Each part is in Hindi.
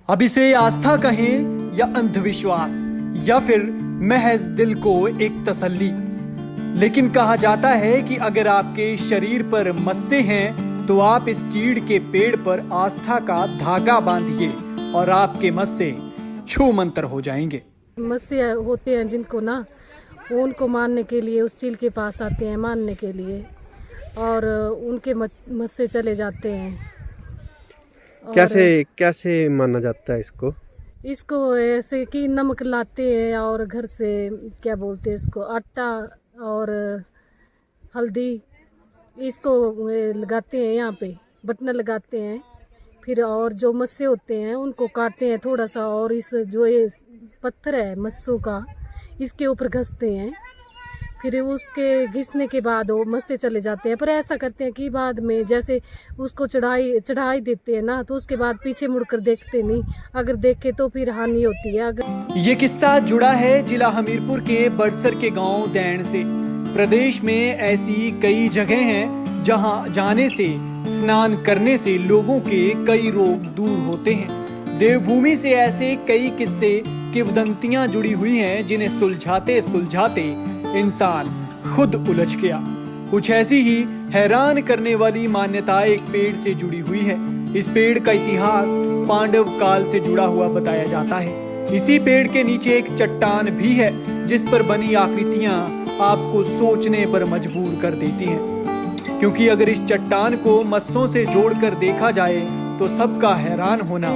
अब इसे आस्था कहें या अंधविश्वास या फिर महज दिल को एक तसल्ली, लेकिन कहा जाता है कि अगर आपके शरीर पर मस्से हैं तो आप इस चीड़ के पेड़ पर आस्था का धागा बांधिए और आपके मस्से छू मंतर हो जाएंगे। मस्से होते हैं जिनको ना, उनको मानने के लिए उस चील के पास आते हैं मानने के लिए, और उनके मस्से चले जाते हैं। कैसे माना जाता है इसको ऐसे कि नमक लाते हैं और घर से क्या बोलते हैं इसको, आटा और हल्दी, इसको लगाते हैं, यहाँ पे बटन लगाते हैं। फिर और जो मस्से होते हैं उनको काटते हैं थोड़ा सा, और इस जो ये पत्थर है मस्सों का, इसके ऊपर घसते हैं। फिर उसके घिसने के बाद वो मस्से चले जाते हैं। पर ऐसा करते हैं कि बाद में जैसे उसको चढ़ाई देते हैं ना, तो उसके बाद पीछे मुड़कर देखते नहीं, अगर देखे तो फिर हानि होती है। अगर ये किस्सा जुड़ा है जिला हमीरपुर के बड़सर के गांव दैण से। प्रदेश में ऐसी कई जगह हैं जहां जाने से, स्नान करने से लोगों के कई रोग दूर होते हैं। देवभूमि से ऐसे कई किस्से, किंवदंतियां जुड़ी हुई हैं जिन्हें सुलझाते सुलझाते इंसान खुद उलझ गया। कुछ ऐसी ही हैरान करने वाली मान्यता एक पेड़ से जुड़ी हुई है। इस पेड़ का इतिहास पांडव काल से जुड़ा हुआ बताया जाता है। इसी पेड़ के नीचे एक चट्टान भी है जिस पर बनी आकृतियां आपको सोचने पर मजबूर कर देती हैं, क्योंकि अगर इस चट्टान को मस्सों से जोड़कर देखा जाए तो सबका हैरान होना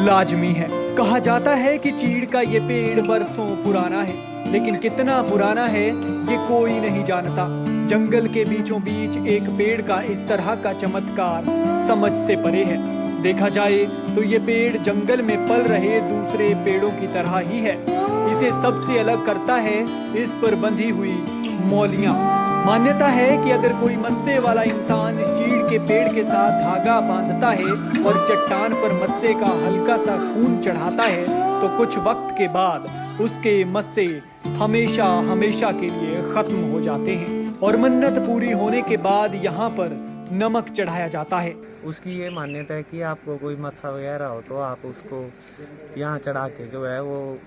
लाजमी है। कहा जाता है कि चीड़ का ये पेड़ बरसों पुराना है, लेकिन कितना पुराना है ये कोई नहीं जानता। जंगल के बीचों बीच एक पेड़ का इस तरह का चमत्कार समझ से परे है। देखा जाए तो ये पेड़ जंगल में पल रहे दूसरे पेड़ों की तरह ही है। इसे सबसे अलग करता है इस पर बंधी हुई मौलियां। मान्यता है कि अगर कोई मस्से वाला इंसान इस चीड़ के पेड़ के साथ धागा बांधता है और चट्टान पर मस्से का हल्का सा खून चढ़ाता है तो कुछ वक्त के बाद उसके मस्से हमेशा हमेशा के लिए खत्म हो जाते हैं। और मन्नत पूरी होने के बाद यहाँ पर नमक चढ़ाया जाता है। उसकी ये मान्यता है कि आपको कोई मस्सा वगैरह हो तो आप उसको यहाँ चढ़ा के जो है वो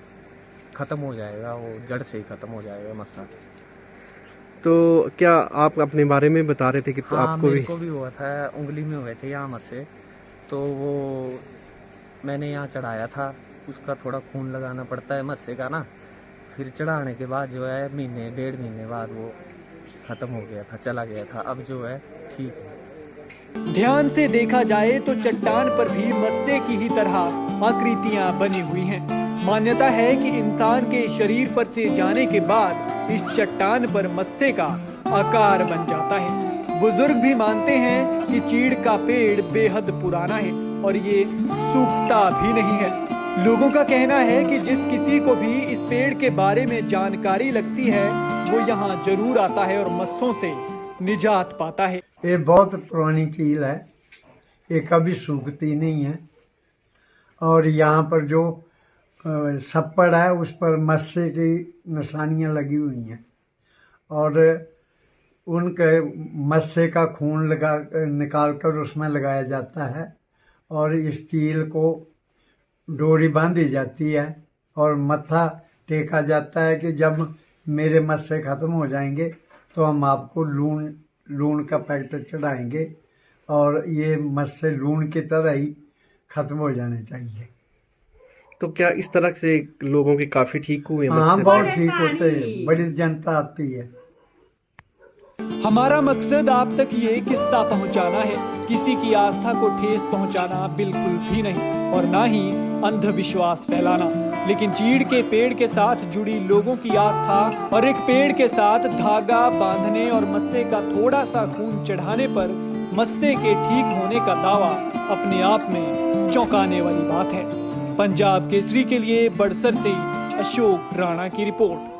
ख़त्म हो जाएगा, वो जड़ से ही ख़त्म हो जाएगा मस्सा। तो क्या आप अपने बारे में बता रहे थे कि हाँ, आपको मेरे को भी हुआ था, उंगली में हुए थे यहाँ मस्से, तो वो मैंने यहाँ चढ़ाया था। उसका थोड़ा खून लगाना पड़ता है मस्से का ना, फिर चढ़ाने के बाद जो है महीने 1.5 महीने बाद वो ख़त्म हो गया था, चला गया था। अब जो है ठीक है। ध्यान से देखा जाए तो चट्टान पर भी मस्से की ही तरह आकृतियां बनी हुई हैं। मान्यता है कि इंसान के शरीर पर से जाने के बाद इस चट्टान पर मस्से का आकार बन जाता है। बुजुर्ग भी मानते हैं कि चीड़ का पेड़ बेहद पुराना है और ये सूखता भी नहीं है। लोगों का कहना है कि जिस किसी को भी इस पेड़ के बारे में जानकारी लगती है वो यहाँ जरूर आता है और मस्सों से निजात पाता है। ये बहुत पुरानी चील है, ये कभी सूखती नहीं है। और यहाँ पर जो छप्पड़ है उस पर मस्से की निशानियाँ लगी हुई हैं, और उनके मस्से का खून निकाल कर उसमें लगाया जाता है, और इस चील को डोरी बांधी जाती है और मत्था टेका जाता है कि जब मेरे मस्से ख़त्म हो जाएंगे तो हम आपको लून का पैकेट चढ़ाएंगे, और ये मस्से लून की तरह ही ख़त्म हो जाने चाहिए। तो क्या इस तरह से लोगों के काफी ठीक हुए? हाँ, बहुत ठीक होते हैं, बड़ी जनता आती है। हमारा मकसद आप तक ये किस्सा पहुंचाना है, किसी की आस्था को ठेस पहुंचाना बिल्कुल भी नहीं, और ना ही अंधविश्वास फैलाना। लेकिन चीड़ के पेड़ के साथ जुड़ी लोगों की आस्था और एक पेड़ के साथ धागा बांधने और मस्से का थोड़ा सा खून चढ़ाने पर मस्से के ठीक होने का दावा अपने आप में चौंकाने वाली बात है। पंजाब केसरी के लिए बड़सर से अशोक राणा की रिपोर्ट।